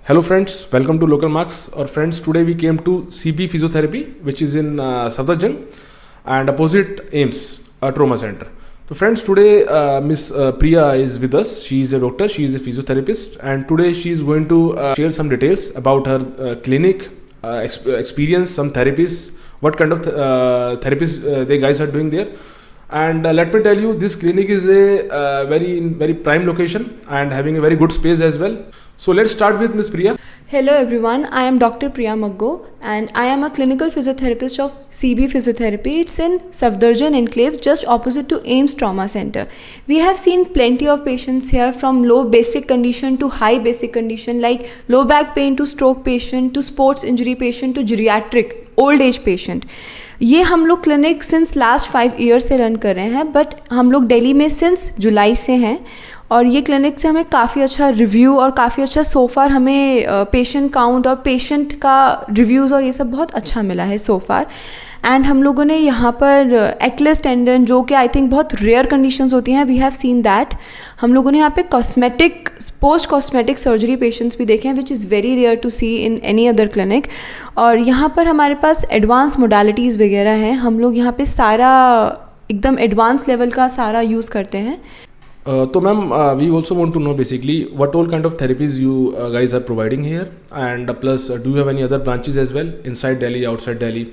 Hello friends, welcome to Local Marks. Or friends, today we came to CB Physiotherapy, which is in Safdarjung and opposite AIMS Trauma Center. So friends, today Miss Priya is with us. She is a doctor, she is a physiotherapist, and today she is going to share some details about her clinic, experience, some therapies, what kind of therapies they guys are doing there. And let me tell you, this clinic is a very prime location and having a very good space as well. So let's start with Miss Priya. Hello everyone, I am Dr. Priya Maggo and I am a clinical physiotherapist of CB Physiotherapy. It's in Safdarjung Enclave, just opposite to AIMS Trauma Center. We have seen plenty of patients here from low basic condition to high basic condition, like low back pain to stroke patient to sports injury patient to geriatric old age patient. ये हम लोग clinic since last 5 year से run कर रहे हैं, but हम लोग दिल्ली में सिंस जुलाई से हैं और ये क्लिनिक से हमें काफ़ी अच्छा रिव्यू और काफ़ी अच्छा सोफार हमें पेशेंट काउंट और पेशेंट का रिव्यूज़ और ये सब बहुत अच्छा मिला है सोफार. एंड हम लोगों ने यहाँ पर एक्लेस टेंडन, जो कि आई थिंक बहुत रेयर कंडीशंस होती हैं, वी हैव सीन दैट. हम लोगों ने यहाँ पे cosmetic post cosmetic surgery patients भी देखे हैं, which is very rare to see in any other clinic. और यहाँ पर हमारे पास एडवांस मोडालिटीज़ वगैरह हैं. हम लोग यहाँ पे सारा एकदम एडवांस लेवल का सारा यूज़ करते हैं. तो ma'am, we also want to know basically what all kind of therapies you guys are providing here, and plus do you have any other branches as well inside Delhi, outside Delhi,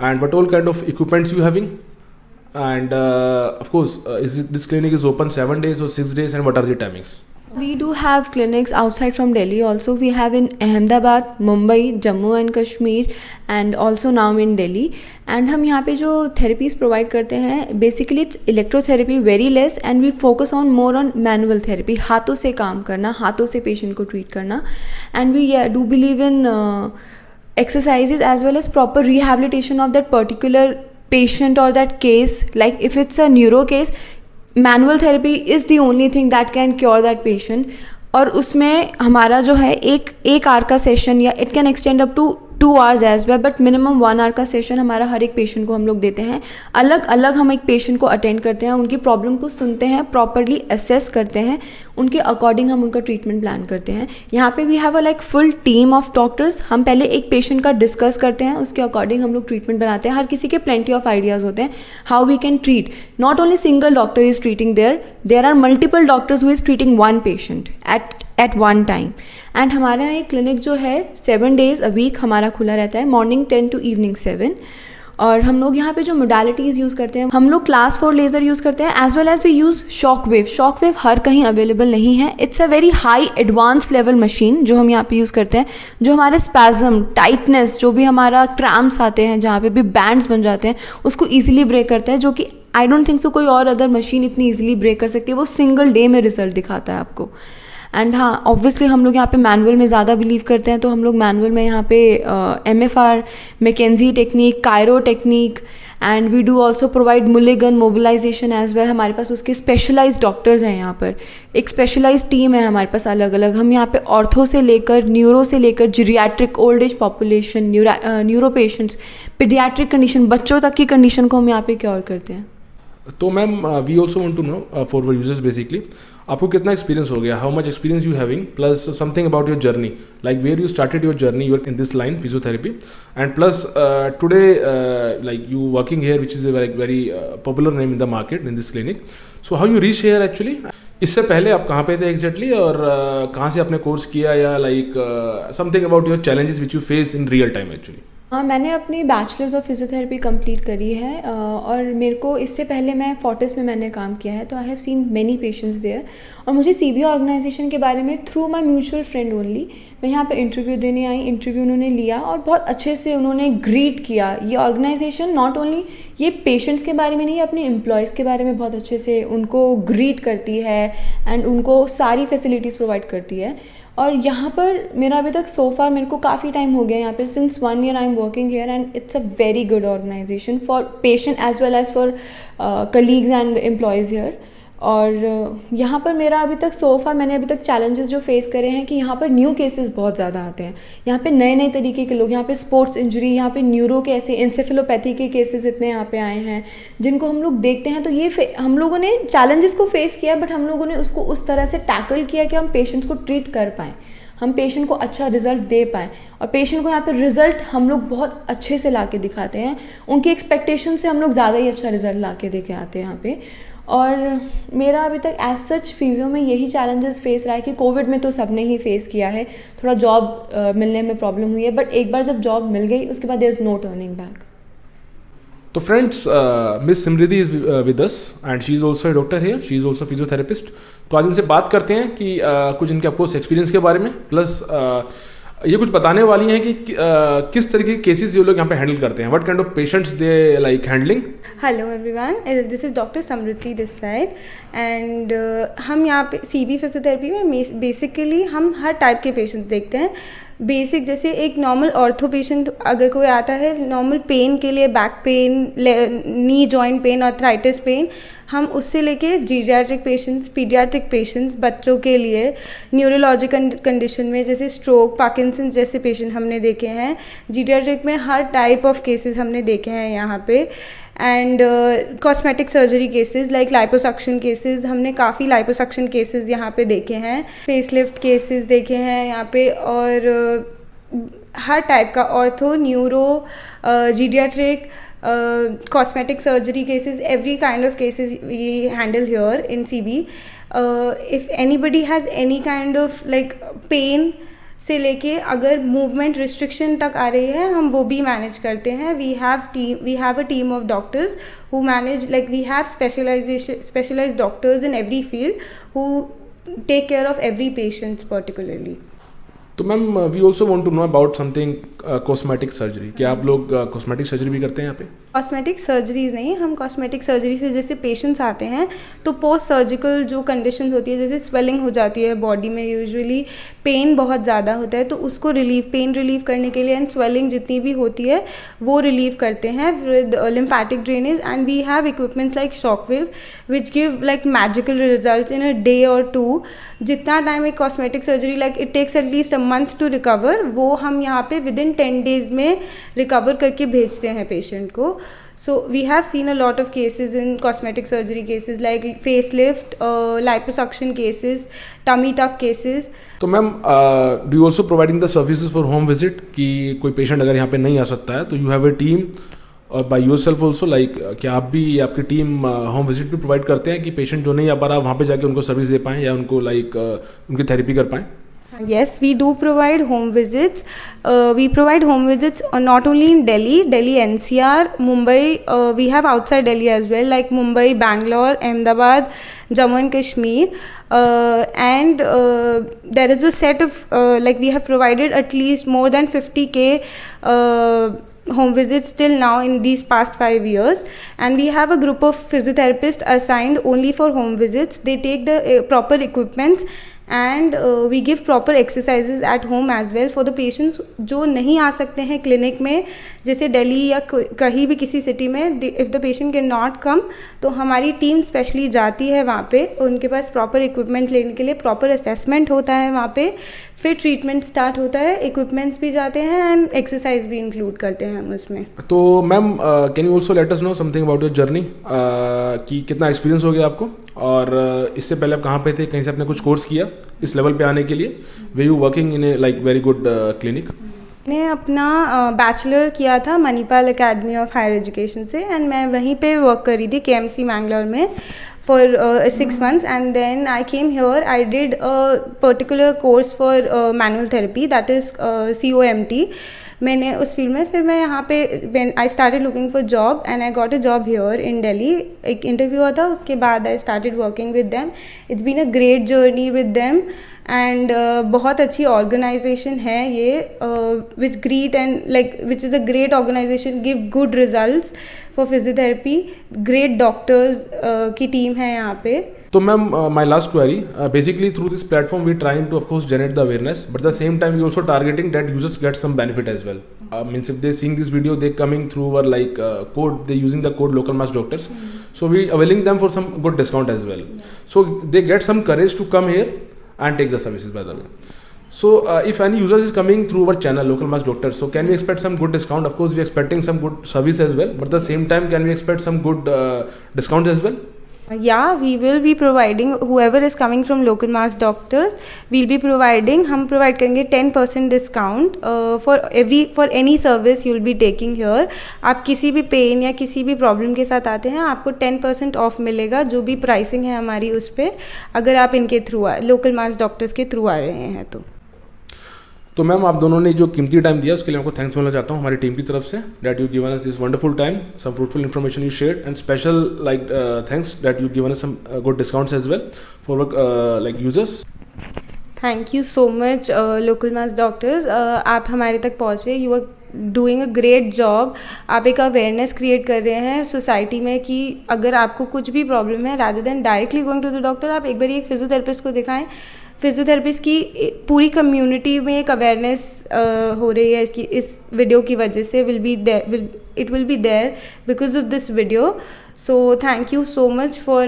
and what all kind of equipments you having, and of course this clinic is open 7 days or 6 days, and what are the timings? We do have clinics outside from Delhi also. We have in Ahmedabad, Mumbai, Jammu and Kashmir and also now in Delhi. And हम यहाँ पे जो therapies provide करते हैं, basically it's electrotherapy very less and we focus on more on manual therapy, हाथों से काम करना, हाथों से patient को treat करना. And we do believe in exercises as well as proper rehabilitation of that particular patient or that case. Like if it's a neuro case, manual therapy is the only thing that can cure that patient. और उसमें हमारा जो है एक our का session या it can extend up to 2 hours as well, but minimum 1 hour का session हमारा हर एक पेशेंट को हम लोग देते हैं. अलग अलग हम एक पेशेंट को अटेंड करते हैं, उनकी प्रॉब्लम को सुनते हैं, प्रॉपरली असेस करते हैं, उनके अकॉर्डिंग हम उनका ट्रीटमेंट प्लान करते हैं. यहाँ पे we have a like full team of doctors. हम पहले एक पेशेंट का डिस्कस करते हैं, उसके अकॉर्डिंग हम लोग ट्रीटमेंट बनाते हैं. हर किसी के प्लेंटी ऑफ आइडियाज़ होते हैं how we can treat. Not only single doctor is treating there are multiple doctors who is treating one patient at one time. And हमारा ये क्लिनिक जो है 7 days a week हमारा खुला रहता है, मॉर्निंग 10 to evening 7. और हम लोग यहाँ पे जो मोडालिटीज़ यूज़ करते हैं, हम लोग क्लास 4 लेज़र यूज़ करते हैं as well as we use shock wave हर कहीं अवेलेबल नहीं है. It's a very high advance level machine जो हम यहाँ पे यूज़ करते हैं, जो हमारे स्पैज़म, टाइटनेस, जो भी हमारा क्रैम्प्स आते हैं, जहाँ पे भी बैंड्स बन जाते हैं, उसको ईजिली ब्रेक करता है, जो कि आई डोंट थिंक सो कोई और अदर मशीन इतनी ईजिली ब्रेक कर सकती है. वो सिंगल डे में रिजल्ट दिखाता है आपको. एंड हाँ, ऑब्वियसली हम लोग यहाँ पे मैनुअल में ज़्यादा बिलीव करते हैं, तो हम लोग मैनुअल में यहाँ पे MFR, McKenzie technique, chiro technique, and we do also provide Mulligan mobilisation as well. हमारे पास उसके स्पेशलाइज्ड डॉक्टर्स हैं यहाँ पर, एक स्पेशलाइज्ड टीम है हमारे पास अलग अलग. हम यहाँ पे ऑर्थो से लेकर, न्यूरो से लेकर, geriatric, old age population, neuro patients, paediatric condition, बच्चों तक की कंडीशन को हम यहाँ पे क्योर करते हैं. तो ma'am, we also want to know for our users basically, आपको कितना एक्सपीरियंस हो गया, how much experience you having, plus something about your journey, like where you started your journey you in this line physiotherapy, and plus today like you working here which is a very popular name in the market in this clinic. So how you reach here actually. इससे पहले आप कहाँ पे थे exactly, और कहाँ से आपने कोर्स किया, या like something about your challenges which you face in real time actually. हाँ, मैंने अपनी बैचलर्स ऑफ फिजियोथेरेपी कंप्लीट करी है और मेरे को इससे पहले मैं फोर्टिस में मैंने काम किया है, तो I have seen many patients there. और मुझे CB ऑर्गेनाइजेशन के बारे में through my mutual friend only, मैं यहाँ पे इंटरव्यू देने आई, इंटरव्यू उन्होंने लिया और बहुत अच्छे से उन्होंने ग्रीट किया. ये ऑर्गेनाइजेशन नॉट ओनली ये पेशेंट्स के बारे में नहीं, अपने एम्प्लॉयज़ के बारे में बहुत अच्छे से उनको ग्रीट करती है एंड उनको सारी फैसिलिटीज़ प्रोवाइड करती है. और यहाँ पर मेरा अभी तक सोफा मेरे को काफ़ी टाइम हो गया यहाँ पे, since 1 year I am working here, and it's a very good organization for patient as well as for colleagues and employees here. और यहाँ पर मेरा अभी तक सोफ़ा, मैंने अभी तक चैलेंजेस जो फेस करे हैं कि यहाँ पर न्यू केसेस बहुत ज़्यादा आते हैं. यहाँ पे नए नए तरीके के लोग, यहाँ पे स्पोर्ट्स इंजरी, यहाँ पे न्यूरो के ऐसे इंसेफेलोपैथी के केसेस इतने यहाँ पे आए हैं जिनको हम लोग देखते हैं. तो ये हम लोगों ने चैलेंजेस को फेस किया, बट हम लोगों ने उसको उस तरह से टैकल किया कि हम पेशेंट्स को ट्रीट कर पाएँ. हम पेशेंट को अच्छा रिजल्ट दे पाएँ। और पेशेंट को यहाँ पे रिजल्ट हम लोग बहुत अच्छे से ला के दिखाते हैं, उनकी एक्सपेक्टेशन से हम लोग ज़्यादा ही अच्छा रिजल्ट ला के देके आते हैं यहाँ पे। और मेरा अभी तक एज सच फिजियो में यही चैलेंजेस फेस रहा है कि कोविड में तो सबने ही फेस किया है, थोड़ा जॉब मिलने में प्रॉब्लम हुई है, बट एक बार जब जॉब मिल गई उसके बाद there is no turning back. तो friends, miss Simridhi is with us and she is also a doctor here, she is also physiotherapist. तो आज इनसे बात करते हैं कि कुछ इनके ऑफकोर्स एक्सपीरियंस के बारे में, प्लस ये कुछ बताने वाली हैं कि किस तरीके के केसेस ये लोग यहाँ पे हैंडल करते हैं, what kind of patients they like handling. Hello everyone, this is doctor Samriddhi this side and हम यहाँ पे सीबी फिजियोथेरेपी में बेसिकली हम हर टाइप के पेशेंट्स देखते हैं। बेसिक जैसे एक नॉर्मल ऑर्थो पेशेंट अगर कोई आता है नॉर्मल पेन के लिए, back pain, knee joint pain, arthritis pain, हम उससे लेके जीरियाट्रिक पेशेंट्स, पीडियाट्रिक पेशेंट्स, बच्चों के लिए न्यूरोलॉजिकल कंडीशन में जैसे स्ट्रोक, पार्किंसन जैसे पेशेंट हमने देखे हैं। जीरियाट्रिक में हर टाइप ऑफ केसेस हमने देखे हैं यहाँ पे। And cosmetic surgery cases like liposuction cases, हमने काफ़ी लाइपोसक्शन केसेस यहाँ पे देखे हैं, फेसलिफ्ट केसेस देखे हैं यहाँ पे, और हर टाइप का ortho, neuro, geriatric, cosmetic surgery cases, every kind of cases we handle here in CB. If anybody has any kind of like pain से लेके अगर मूवमेंट रिस्ट्रिक्शन तक आ रही है, हम वो भी मैनेज करते हैं। We have a team of doctors who manage, like we have specialised doctors in every field who take care of every patients particularly. तो ma'am, we also want to know about something cosmetic surgery. क्या आप लोग cosmetic surgery भी करते हैं यहाँ पे? Cosmetic surgeries नहीं, हम कॉस्मेटिक सर्जरी से जैसे पेशेंट्स आते हैं तो पोस्ट सर्जिकल जो कंडीशन होती है, जैसे स्वेलिंग हो जाती है बॉडी में, यूजुअली पेन बहुत ज़्यादा होता है, तो उसको पेन रिलीव करने के लिए एंड स्वेलिंग जितनी भी होती है वो रिलीव करते हैं with lymphatic drainage. And we have equipments like shockwave which give like magical results in a day और 2। जितना टाइम एक cosmetic surgery like it takes at least a month to recover, वो हम यहाँ पे विद इन 10 days में recover करके भेजते हैं पेशेंट को। So we have seen a lot of cases in cosmetic surgery cases like facelift, liposuction cases, tummy tuck cases. तो ma'am, do you also providing the services for home visit कि कोई patient अगर यहाँ पे नहीं आ सकता है तो you have a team और by your self also, like क्या आप भी, आपकी टीम होम विजिट भी प्रोवाइड करते हैं कि पेशेंट जो नहीं आ पा रहा वहाँ पे जाके उनको सर्विस दे पाएँ या उनको लाइक उनकी थेरेपी कर पाएँ? Yes, we do provide home visits. We provide home visits not only in Delhi NCR, Mumbai. We have outside Delhi as well, like Mumbai, Bangalore, Ahmedabad, Jammu and Kashmir. And there is a set of like we have provided at least more than 50K home visits till now in these past 5 years. And we have a group of physiotherapists assigned only for home visits. They take the proper equipments and we give proper exercises at home as well for the patients जो नहीं आ सकते हैं clinic में, जैसे दिल्ली या कहीं भी किसी सिटी में। If the patient can not come तो हमारी टीम स्पेशली जाती है वहाँ पे, उनके पास प्रॉपर इक्विपमेंट लेने के लिए प्रॉपर असेसमेंट होता है वहाँ पे, फिर ट्रीटमेंट स्टार्ट होता है, इक्विपमेंट्स भी जाते हैं एंड एक्सरसाइज भी इंक्लूड करते हैं हम उसमें। तो ma'am, can you also let us know something about your journey, कि कितना एक्सपीरियंस हो गया आपको, और इससे पहले आप कहाँ पे थे, कहीं से आपने कुछ कोर्स किया इस लेवल पे आने के लिए? Way you working in a like very good clinic? मैंने अपना बैचलर किया था Manipal academy of higher education से, एंड मैं वहीं पे वर्क कर रही थी KMC मैंगलोर में for 6 months, and then I came here. I did a particular course for manual therapy, that is COMT. मैंने उस फील्ड में, फिर मैं यहाँ पे I started looking for job and I got a job here in Delhi. एक interview हुआ था, उसके बाद I started working with them. It's been a great journey with them and बहुत अच्छी ऑर्गेनाइजेशन है ये, which great and like which is a great organisation, give good results for physiotherapy, great doctors की team है यहाँ पे। तो ma'am, my last query, basically through this platform we trying to of course generate the awareness, but at the same time we also targeting that users get some benefit as well. Means if they seeing this video, they coming through our like code, they using the code local mass doctors, so we availing them for some good discount as well, so they get some courage to come here and take the services by the way. So if any users is coming through our channel local mass doctors, so can we expect some good discount? Of course we expecting some good service as well, but at the same time can we expect some good discount as well? Yeah, we will be providing, whoever is coming from local mass doctors, we'll be providing, हम provide करेंगे 10% discount for any service you'll be taking here. आप किसी भी pen या किसी भी problem के साथ आते हैं, आपको 10% ऑफ मिलेगा, जो भी प्राइसिंग है हमारी उस पर, अगर आप इनके थ्रू लोकल मास डॉक्टर्स के थ्रू आ रहे हैं तो मैम आप दोनों ने जो कीमती टाइम दिया उसके लिए आपको थैंक्स बोलना चाहता हूँ हमारी टीम की तरफ से, that you given us this wonderful time, some fruitful information you shared, and special like thanks that you given us some good discounts as well for like users. Thank you so much local mass doctors, आप हमारे तक पहुँचे, you are doing a great job. आप एक awareness create कर रहे हैं society में कि अगर आपको कुछ भी प्रॉब्लम है, rather than directly going to the doctor, आप एक बार एक फिजियोथेरेपिस्ट को दिखाएं. फिजियोथेरेपिस्ट की पूरी कम्युनिटी में एक अवेयरनेस हो रही है इस वीडियो की वजह से, it will be there because of this video. So thank you so much for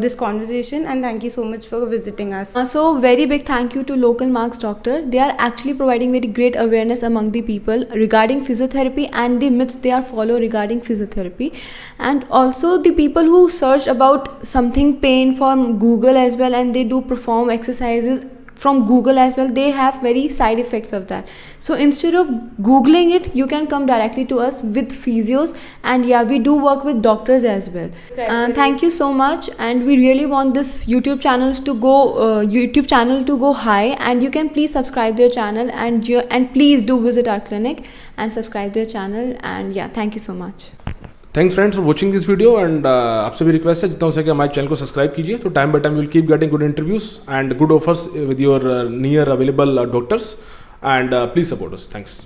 this conversation, and thank you so much for visiting us. So very big thank you to Local Marks Doctor. They are actually providing very great awareness among the people regarding physiotherapy and the myths they are follow regarding physiotherapy, and also the people who search about something pain from Google as well, and they do perform exercises from Google as well, they have very side effects of that. So instead of Googling it, you can come directly to us with physios, and yeah, we do work with doctors as well. Thank you so much, and we really want this YouTube channel to go high, and you can please subscribe their channel, and please do visit our clinic and subscribe their channel, and yeah, thank you so much. Thanks friends for watching this video, and आपसे भी request है जितना हो सके हमारे channel को subscribe कीजिए, तो time by time will keep getting good interviews and good offers with your near available doctors, and please support us. Thanks.